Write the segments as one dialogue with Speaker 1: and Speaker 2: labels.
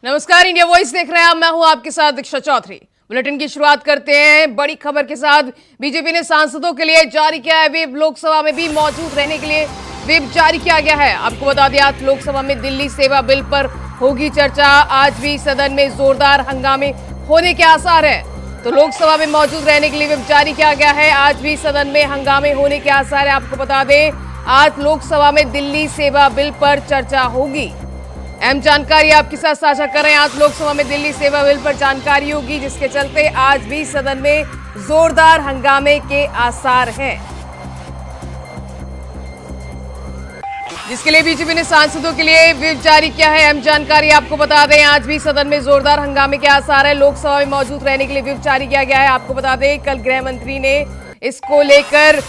Speaker 1: नमस्कार, India voice देख रहे हैं आप। मैं हूं आपके साथ दीक्षा चौधरी। बुलेटिन की शुरुआत करते हैं बड़ी खबर के साथ। बीजेपी ने सांसदों के लिए जारी किया है व्हिप। लोकसभा में भी मौजूद रहने के लिए व्हिप जारी किया गया है। आपको बता दें, आज लोकसभा में दिल्ली सेवा बिल पर होगी चर्चा। आज भी सदन में जोरदार हंगामे होने के आसार है, तो लोकसभा में मौजूद रहने के लिए व्हिप जारी किया गया है। आज भी सदन में हंगामे होने के आसार है। आपको बता दें, आज लोकसभा में दिल्ली सेवा बिल पर चर्चा होगी। अहम जानकारी आपके साथ साझा कर रहे हैं। आज लोकसभा में दिल्ली सेवा बिल पर जानकारी होगी, जिसके चलते आज भी सदन में जोरदार हंगामे के आसार हैं, जिसके लिए बीजेपी ने सांसदों के लिए व्हिप जारी किया है। अहम जानकारी आपको बता दें, आज भी सदन में जोरदार हंगामे के आसार है। लोकसभा में मौजूद रहने के लिए व्हिप जारी किया गया है। आपको बता दें, कल गृह मंत्री ने इसको लेकर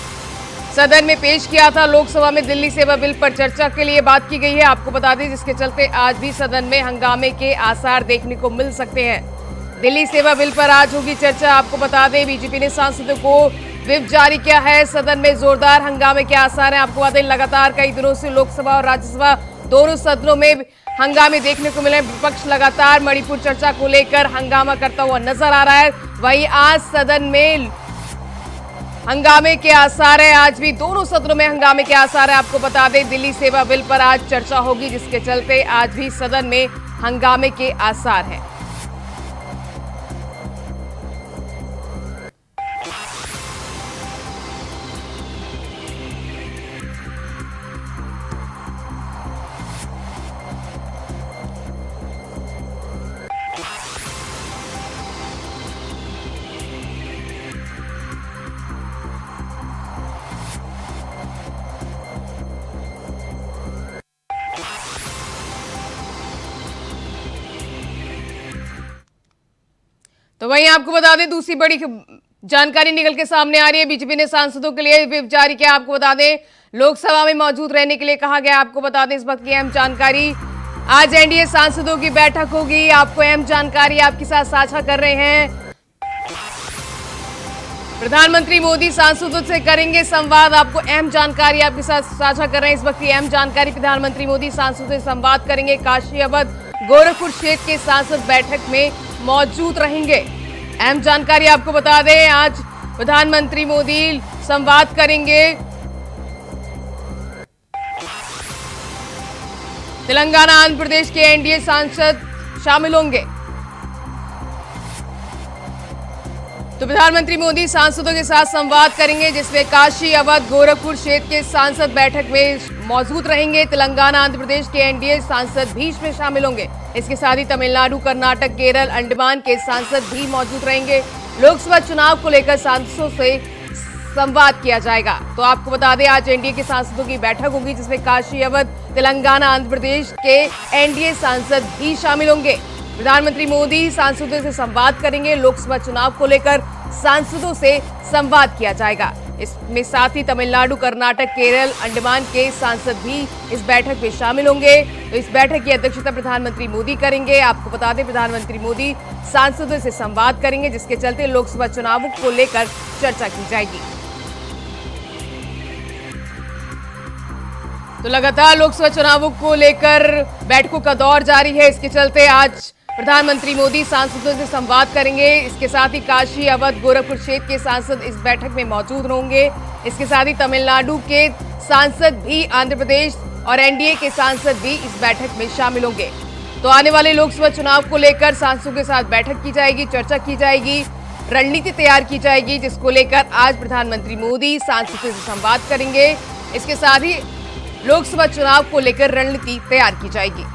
Speaker 1: सदन में पेश किया था। लोकसभा में दिल्ली सेवा बिल पर चर्चा के लिए बात की गई है। आपको बता दें, जिसके चलते आज भी सदन में हंगामे के आसार देखने को मिल सकते हैं। दिल्ली सेवा बिल पर आज होगी चर्चा। आपको बता दें, बीजेपी ने सांसदों को व्हिप जारी किया है। सदन में जोरदार हंगामे के आसार हैं। आपको बता दें, लगातार कई दिनों से लोकसभा और राज्यसभा दोनों सदनों में हंगामे देखने को मिले। विपक्ष लगातार मणिपुर चर्चा को लेकर हंगामा करता हुआ नजर आ रहा है। वहीं आज सदन में हंगामे के आसार है। आज भी दोनों सदनों में हंगामे के आसार है। आपको बता दें, दिल्ली सेवा बिल पर आज चर्चा होगी, जिसके चलते आज भी सदन में हंगामे के आसार हैं। तो वहीं आपको बता दें, दूसरी बड़ी जानकारी निकल के सामने आ रही है। बीजेपी ने सांसदों के लिए व्हिप जारी किया। आपको बता दें, लोकसभा में मौजूद रहने के लिए कहा गया। आपको बता दें, इस वक्त की अहम जानकारी, आज एनडीए सांसदों की बैठक होगी। आपको अहम जानकारी आपके साथ साझा कर रहे हैं। प्रधानमंत्री मोदी सांसदों से करेंगे संवाद। आपको अहम जानकारी आपके साथ साझा कर रहे हैं। इस वक्त की अहम जानकारी, प्रधानमंत्री मोदी सांसदों से संवाद करेंगे। काशी, अवध, गोरखपुर क्षेत्र के सांसद बैठक में मौजूद रहेंगे। अहम जानकारी आपको बता दें, आज प्रधानमंत्री मोदी संवाद करेंगे। तेलंगाना, आंध्र प्रदेश के एनडीए सांसद शामिल होंगे। तो प्रधानमंत्री मोदी सांसदों के साथ संवाद करेंगे, जिसमें काशी, अवध, गोरखपुर क्षेत्र के सांसद बैठक में मौजूद रहेंगे। तेलंगाना, आंध्र प्रदेश के एनडीए सांसद भी इसमें शामिल होंगे। इसके साथ ही तमिलनाडु, कर्नाटक, केरल, अंडमान के सांसद भी मौजूद रहेंगे। लोकसभा चुनाव को लेकर सांसदों से संवाद किया जाएगा। तो आपको बता दें, आज एनडीए के सांसदों की बैठक होगी, जिसमें काशी, अवध, तेलंगाना, आंध्र प्रदेश के एनडीए सांसद भी शामिल होंगे। प्रधानमंत्री मोदी सांसदों से संवाद करेंगे। लोकसभा चुनाव को लेकर सांसदों से संवाद किया जाएगा। इसमें साथ ही तमिलनाडु, कर्नाटक, केरल, अंडमान के सांसद भी इस बैठक में शामिल होंगे। तो इस बैठक की अध्यक्षता प्रधानमंत्री मोदी करेंगे। आपको बता दें, प्रधानमंत्री मोदी सांसदों से संवाद करेंगे, जिसके चलते लोकसभा चुनावों को लेकर चर्चा की जाएगी। तो लगातार लोकसभा चुनावों को लेकर बैठकों का दौर जारी है। इसके चलते आज प्रधानमंत्री मोदी सांसदों से संवाद करेंगे। इसके साथ ही काशी, अवध, गोरखपुर क्षेत्र के सांसद इस बैठक में मौजूद होंगे। इसके साथ ही तमिलनाडु के सांसद भी, आंध्र प्रदेश और एनडीए के सांसद भी इस बैठक में शामिल होंगे। तो आने वाले लोकसभा चुनाव को लेकर सांसदों के साथ बैठक की जाएगी, चर्चा की जाएगी, रणनीति तैयार की जाएगी, जिसको लेकर आज प्रधानमंत्री मोदी सांसदों से संवाद करेंगे। इसके साथ ही लोकसभा चुनाव को लेकर रणनीति तैयार की जाएगी।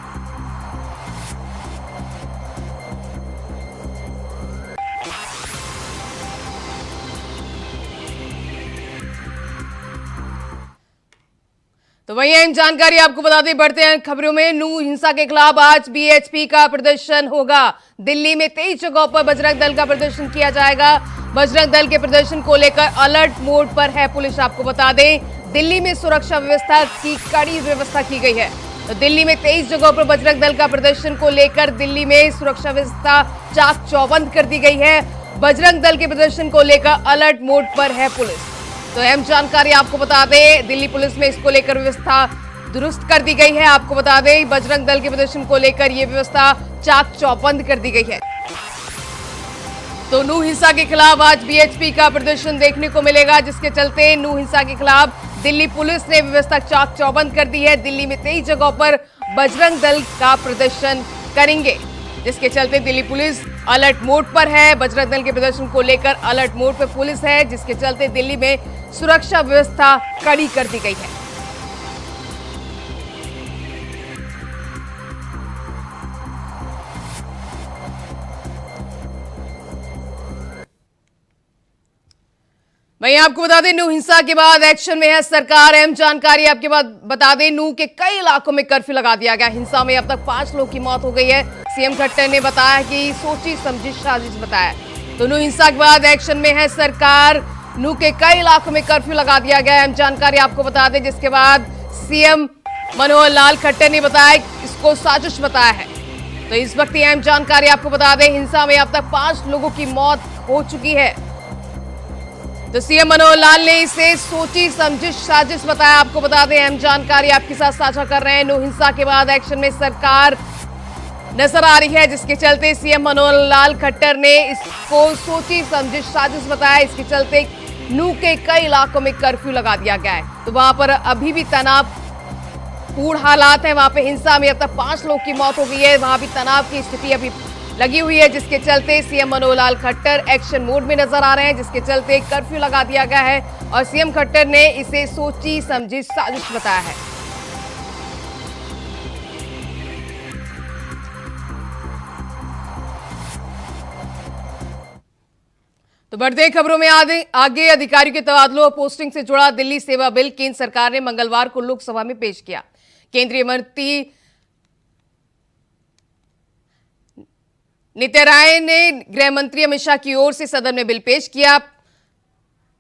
Speaker 1: तो वही अहम जानकारी आपको बता दें, बढ़ते हैं खबरों में। नू हिंसा के खिलाफ आज बीएचपी का प्रदर्शन होगा। दिल्ली में 23 जगहों पर बजरंग दल का प्रदर्शन किया जाएगा। बजरंग दल के प्रदर्शन को लेकर अलर्ट मोड पर है पुलिस। आपको बता दें, दिल्ली में सुरक्षा व्यवस्था की कड़ी व्यवस्था की गई है। तो दिल्ली में 23 जगहों पर बजरंग दल का प्रदर्शन को लेकर दिल्ली में सुरक्षा व्यवस्था चाक चौबंद कर दी गई है। बजरंग दल के प्रदर्शन को लेकर अलर्ट मोड पर है पुलिस। तो अहम जानकारी आपको बता दें, दिल्ली पुलिस में इसको लेकर व्यवस्था दुरुस्त कर दी गई है। आपको बता दें, बजरंग दल के प्रदर्शन को लेकर यह व्यवस्था चाक चौबंद कर दी गई है। तो नू हिंसा के खिलाफ आज बीएचपी का प्रदर्शन देखने को मिलेगा, जिसके चलते नू हिंसा के खिलाफ दिल्ली पुलिस ने व्यवस्था चाक चौबंद कर दी है। दिल्ली में 23 जगहों पर बजरंग दल का प्रदर्शन करेंगे, जिसके चलते दिल्ली पुलिस अलर्ट मोड पर है। बजरंग दल के प्रदर्शन को लेकर अलर्ट मोड पर पुलिस है, जिसके चलते दिल्ली में सुरक्षा व्यवस्था कड़ी कर दी गई है। वहीं आपको बता दें, नू हिंसा के बाद एक्शन में है सरकार। अहम जानकारी आपके बाद बता दें, नू के कई इलाकों में कर्फ्यू लगा दिया गया। हिंसा में अब तक 5 लोगों की मौत हो गई है। सीएम खट्टर ने बताया कि सोची समझी साजिश बताया। तो नू हिंसा के बाद एक्शन में है सरकार। नू के कई इलाकों में कर्फ्यू लगा दिया गया है। अहम जानकारी आपको बता दें, जिसके बाद सीएम मनोहर लाल खट्टर ने बताया, इसको साजिश बताया है। तो इस वक्त अहम जानकारी आपको बता दें, हिंसा में अब तक 5 लोगों की मौत हो चुकी है। तो सीएम मनोहर लाल ने इसे सोची समझी साजिश बताया। आपको बता दें, अहम जानकारी आपके साथ साझा कर रहे हैं। नू हिंसा के बाद एक्शन में सरकार नजर आ रही है, जिसके चलते सीएम मनोहर लाल खट्टर ने इसको सोची समझी साजिश बताया। इसके चलते नू के कई इलाकों में कर्फ्यू लगा दिया गया है। तो वहां पर अभी भी तनावपूर्ण हालात है। वहां पे हिंसा में अब तक 5 लोगों की मौत हो गई है। वहां भी तनाव की स्थिति अभी लगी हुई है, जिसके चलते CM Manohar Lal Khattar action mode में नजर आ रहे हैं, जिसके चलते कर्फ्यू लगा दिया गया है। और सीएम खट्टर ने इसे सोची समझी साजिश बताया है। तो बढ़ते खबरों में आगे अधिकारियों के तबादलों और पोस्टिंग से जुड़ा दिल्ली सेवा बिल केंद्र सरकार ने मंगलवार को लोकसभा में पेश किया। केंद्रीय मंत्री नित्यानंद राय ने गृह मंत्री अमित शाह की ओर से सदन में बिल पेश किया,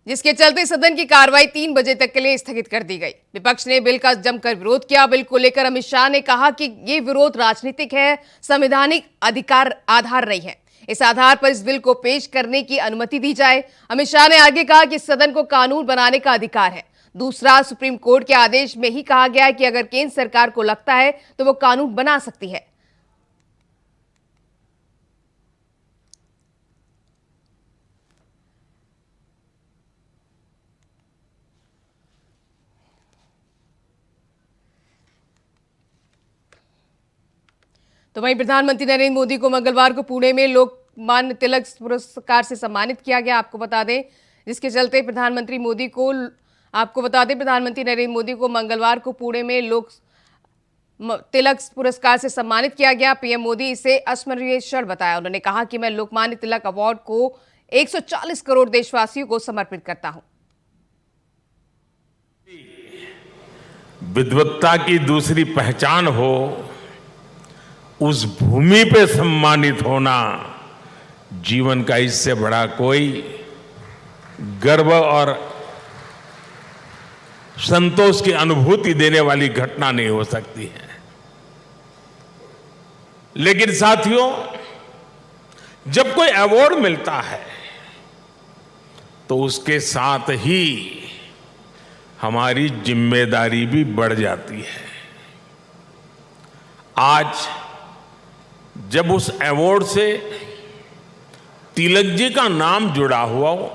Speaker 1: जिसके चलते सदन की कार्रवाई 3 बजे तक के लिए स्थगित कर दी गई। विपक्ष ने बिल का जमकर विरोध किया। बिल को लेकर अमित शाह ने कहा कि यह विरोध राजनीतिक है, संवैधानिक अधिकार आधार नहीं है। इस आधार पर इस बिल को पेश करने की अनुमति दी जाए। अमित शाह ने आगे कहा कि सदन को कानून बनाने का अधिकार है। दूसरा, सुप्रीम कोर्ट के आदेश में ही कहा गया है कि अगर केंद्र सरकार को लगता है तो वो कानून बना सकती है। तो वहीं प्रधानमंत्री नरेंद्र मोदी को मंगलवार को पुणे में लोकमान्य तिलक पुरस्कार से सम्मानित किया गया। आपको बता दें, जिसके चलते प्रधानमंत्री नरेंद्र मोदी को मंगलवार को पुणे में लोक तिलक पुरस्कार से सम्मानित किया गया। पीएम मोदी इसे अस्मरणीय क्षण बताया। उन्होंने कहा कि मैं लोकमान्य तिलक अवार्ड को 140 करोड़ देशवासियों को समर्पित करता हूं।
Speaker 2: विद्वत्ता की दूसरी पहचान हो, उस भूमि पे सम्मानित होना जीवन का इससे बड़ा कोई गर्व और संतोष की अनुभूति देने वाली घटना नहीं हो सकती है। लेकिन साथियों, जब कोई अवार्ड मिलता है तो उसके साथ ही हमारी जिम्मेदारी भी बढ़ जाती है। आज जब उस अवार्ड से तिलक जी का नाम जुड़ा हुआ हो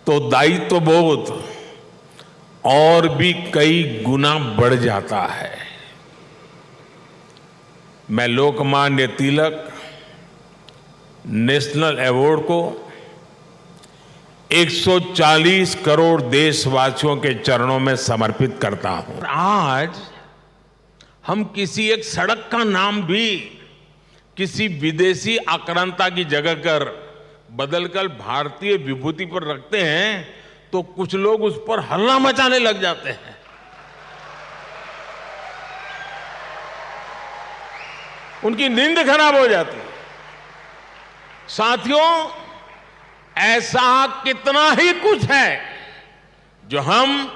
Speaker 2: तो दायित्व बोध और भी कई गुना बढ़ जाता है। मैं लोकमान्य तिलक नेशनल अवार्ड को 140 करोड़ देशवासियों के चरणों में समर्पित करता हूं। आज हम किसी एक सड़क का नाम भी किसी विदेशी आक्रांता की जगह कर बदलकर भारतीय विभूति पर रखते हैं तो कुछ लोग उस पर हल्ला मचाने लग जाते हैं। उनकी नींद खराब हो जाती है। साथियों, ऐसा कितना ही कुछ है जो हम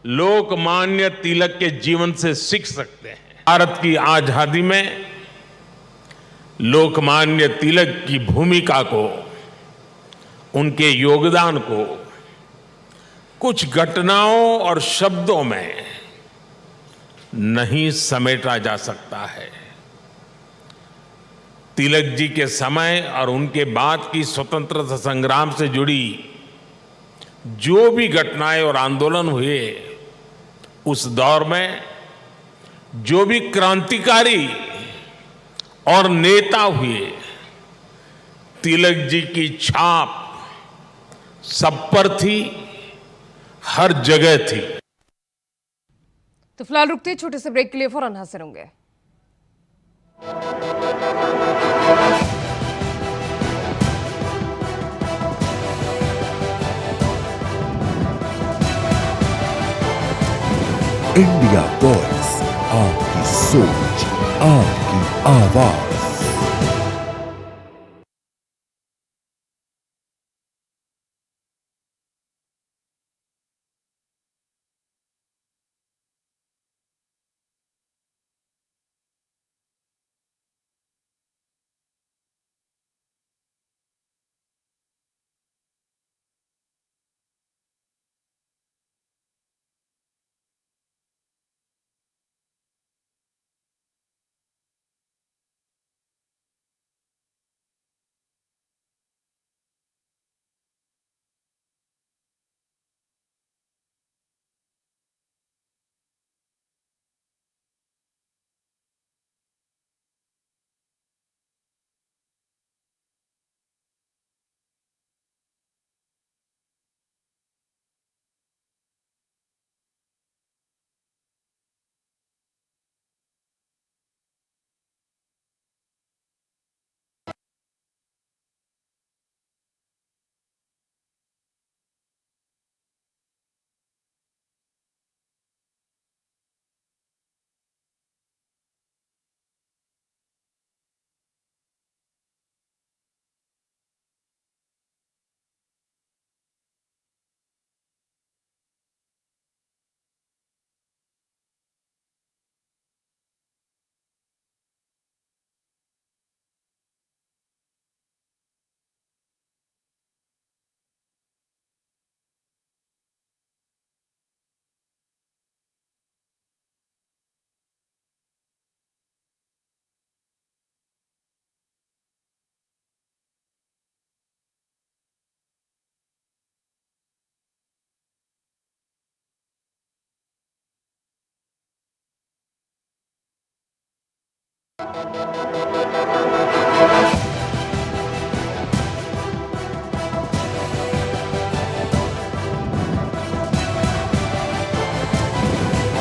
Speaker 2: लोकमान्य तिलक के जीवन से सीख सकते हैं। भारत की आजादी में लोकमान्य तिलक की भूमिका को, उनके योगदान को कुछ घटनाओं और शब्दों में नहीं समेटा जा सकता है। तिलक जी के समय और उनके बाद की स्वतंत्रता संग्राम से जुड़ी जो भी घटनाएं और आंदोलन हुए, उस दौर में जो भी क्रांतिकारी और नेता हुए, तिलक जी की छाप सब पर थी, हर जगह थी।
Speaker 1: तो फिलहाल रुकते हैं छोटे से ब्रेक के लिए, फौरन हाजिर होंगे।
Speaker 3: इंडिया वॉइस, आपकी सोच, आपकी आवाज।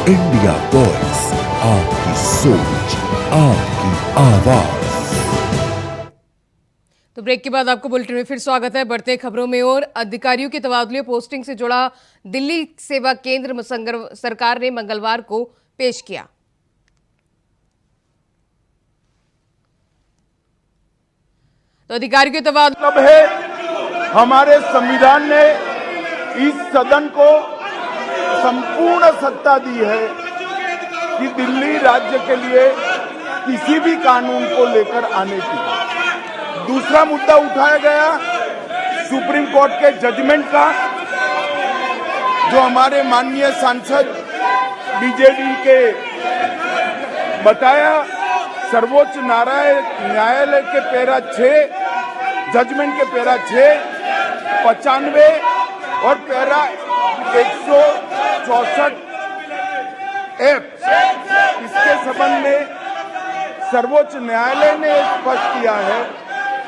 Speaker 3: इंडिया वॉइस, आपकी सोच, आपकी आवाज।
Speaker 1: तो ब्रेक के बाद आपको बुलेटिन में फिर स्वागत है। बढ़ते खबरों में और अधिकारियों के तबादले पोस्टिंग से जुड़ा दिल्ली सेवा केंद्र सरकार ने मंगलवार को पेश किया। तो अधिकारियों के तबादले
Speaker 4: मतलब है, हमारे संविधान ने इस सदन को संपूर्ण सत्ता दी है कि दिल्ली राज्य के लिए किसी भी कानून को लेकर आने की। दूसरा मुद्दा उठाया गया सुप्रीम कोर्ट के जजमेंट का, जो हमारे माननीय सांसद बीजेडी के बताया सर्वोच्च न्यायालय के पैरा 6 जजमेंट के पैरा 6, 95 और पैरा 164 F, इसके संबंध में सर्वोच्च न्यायालय ने स्पष्ट किया है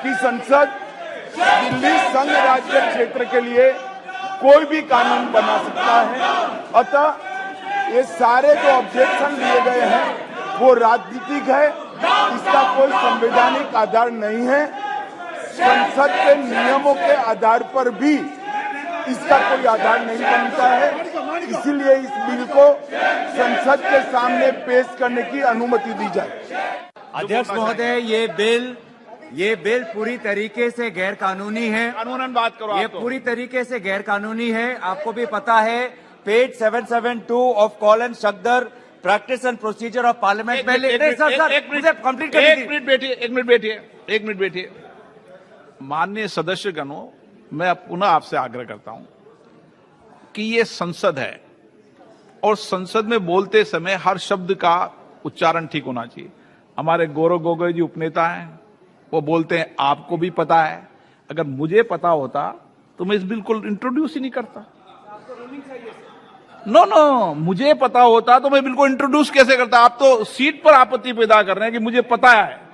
Speaker 4: कि संसद दिल्ली संघ राज्य क्षेत्र के लिए कोई भी कानून बना सकता है। अतः ये सारे जो ऑब्जेक्शन लिए गए हैं वो राजनीतिक है, इसका कोई संवैधानिक आधार नहीं है। संसद के नियमों के आधार पर भी इसका कोई आधार नहीं बनता है, इसीलिए इस बिल को संसद के सामने पेश करने की अनुमति दी जाए।
Speaker 5: अध्यक्ष महोदय, ये बिल पूरी तरीके से गैर कानूनी है।
Speaker 4: कानूनन बात करो।
Speaker 5: ये पूरी तरीके से गैर कानूनी है। आपको भी पता है, page 772 of Kaul Shakdher practice and procedure of parliament में। मुझे कंप्लीट करने दीजिए।
Speaker 4: एक मिनट बैठिए। माननीय सदस्यगणों, मैं पुनः आपसे आग्रह करता हूं कि ये संसद है और संसद में बोलते समय हर शब्द का उच्चारण ठीक होना चाहिए। हमारे गौरव गोगोई जी उपनेता हैं, वो बोलते हैं आपको भी पता है। अगर मुझे पता होता तो मैं इस बिल को इंट्रोड्यूस ही नहीं करता। नो, मुझे पता होता तो मैं बिल को इंट्रोड्यूस कैसे करता। आप तो सीट पर आपत्ति पैदा कर रहे हैं कि मुझे पता है।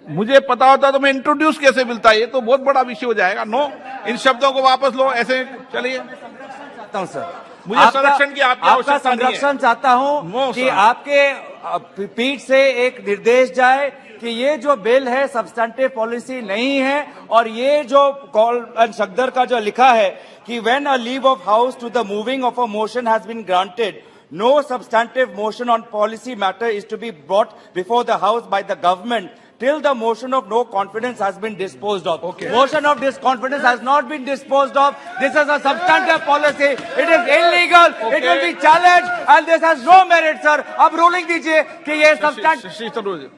Speaker 4: मुझे पता होता तो मैं इंट्रोड्यूस कैसे मिलता। ये तो बहुत बड़ा विषय हो जाएगा। नो, इन शब्दों को वापस लो। ऐसे चलिए,
Speaker 5: चाहता हूं सर,
Speaker 4: मुझे संरक्षण की आपकी
Speaker 5: आपका
Speaker 4: आवश्यकता नहीं है।
Speaker 5: संरक्षण चाहता हूं
Speaker 4: नो,
Speaker 5: कि
Speaker 4: सर।
Speaker 5: आपके पीठ से एक निर्देश जाए कि ये जो बिल है सब्सटेंटिव पॉलिसी नहीं है, और ये जो कॉल एंड शक्दर का जो लिखा है कि when a leave of house to the moving of a motion has been granted, no substantive motion on policy matter is to be brought before the house by the government till the motion of no confidence has been disposed of.
Speaker 4: Okay.
Speaker 5: Motion of confidence has not been disposed of. This is a substantive policy. It is illegal.
Speaker 4: Okay.
Speaker 5: It will be challenged and this has no merit, sir. अब ruling दीजिए कि ये substantive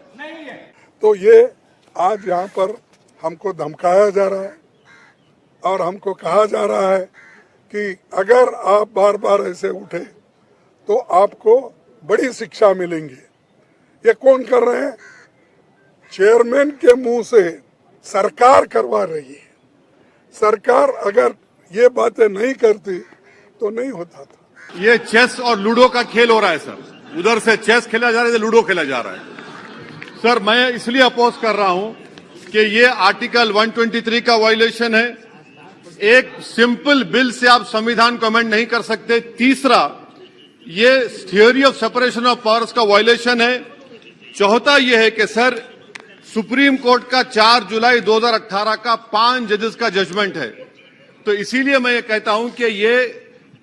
Speaker 6: तो ये आज यहाँ पर हमको धमकाया जा रहा है और हमको कहा जा रहा है कि अगर आप बार बार ऐसे उठे तो आपको बड़ी शिक्षा मिलेंगी। ये कौन कर रहे हैं? चेयरमैन के मुंह से सरकार करवा रही है। सरकार अगर ये बातें नहीं करती तो नहीं होता था।
Speaker 7: ये चेस और लूडो का खेल हो रहा है सर। उधर से चेस खेला जा रहा है, इधर लूडो खेला जा रहा है। सर मैं इसलिए अपोज कर रहा हूं कि ये आर्टिकल 123 का वायलेशन है। एक सिंपल बिल से आप संविधान को अमेंड नहीं कर सकते। तीसरा, ये theory of separation of powers का वायलेशन है। चौथा ये है कि सर सुप्रीम कोर्ट का 4 जुलाई 2018 का 5 जजेस का जजमेंट है। तो इसीलिए मैं ये कहता हूं कि ये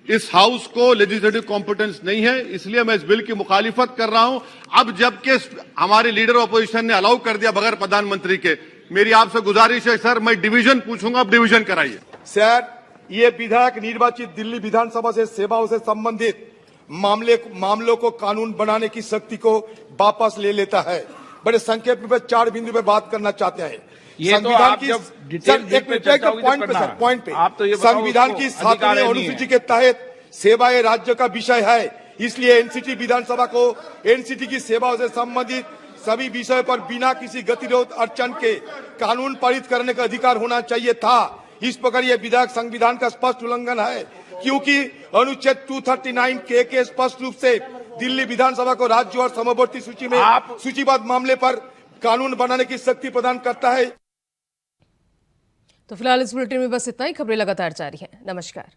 Speaker 7: इस हाउस को लेजिस्लेटिव कॉम्पिटेंस नहीं है, इसलिए मैं इस बिल की मुखालिफत कर रहा हूं। अब जबकि हमारे लीडर ऑपोजिशन ने अलाउ कर दिया बगैर प्रधानमंत्री के, मेरी आपसे गुजारिश है सर, मैं डिवीजन पूछूंगा, अब डिवीजन कराइए।
Speaker 8: सर, ये विधायक निर्वाचित दिल्ली विधानसभा से सेवाओं से संबंधित मामलों को कानून बनाने की शक्ति को वापस ले लेता है। बड़े संक्षेप में 4 बिंदु पे बात करना चाहते हैं।
Speaker 4: ये तो आप जब डिटेल
Speaker 8: पॉइंट पे आप तो ये संविधान की 7वीं अनुसूची के तहत सेवाएं राज्य का विषय है, इसलिए एनसीटी विधानसभा को एनसीटी की सेवाओं से संबंधित सभी विषयों पर बिना किसी गतिरोध अड़चन के कानून पारित करने का अधिकार होना चाहिए था। इस प्रकार यह विधेयक संविधान का स्पष्ट उल्लंघन है, क्योंकि अनुच्छेद 239 के स्पष्ट रूप से दिल्ली विधानसभा को राज्य और समवर्ती सूची में सूचीबद्ध मामले पर कानून बनाने की शक्ति प्रदान करता है।
Speaker 1: तो फिलहाल इस बुलेटिन में बस इतना ही। खबरें लगातार जारी हैं। नमस्कार।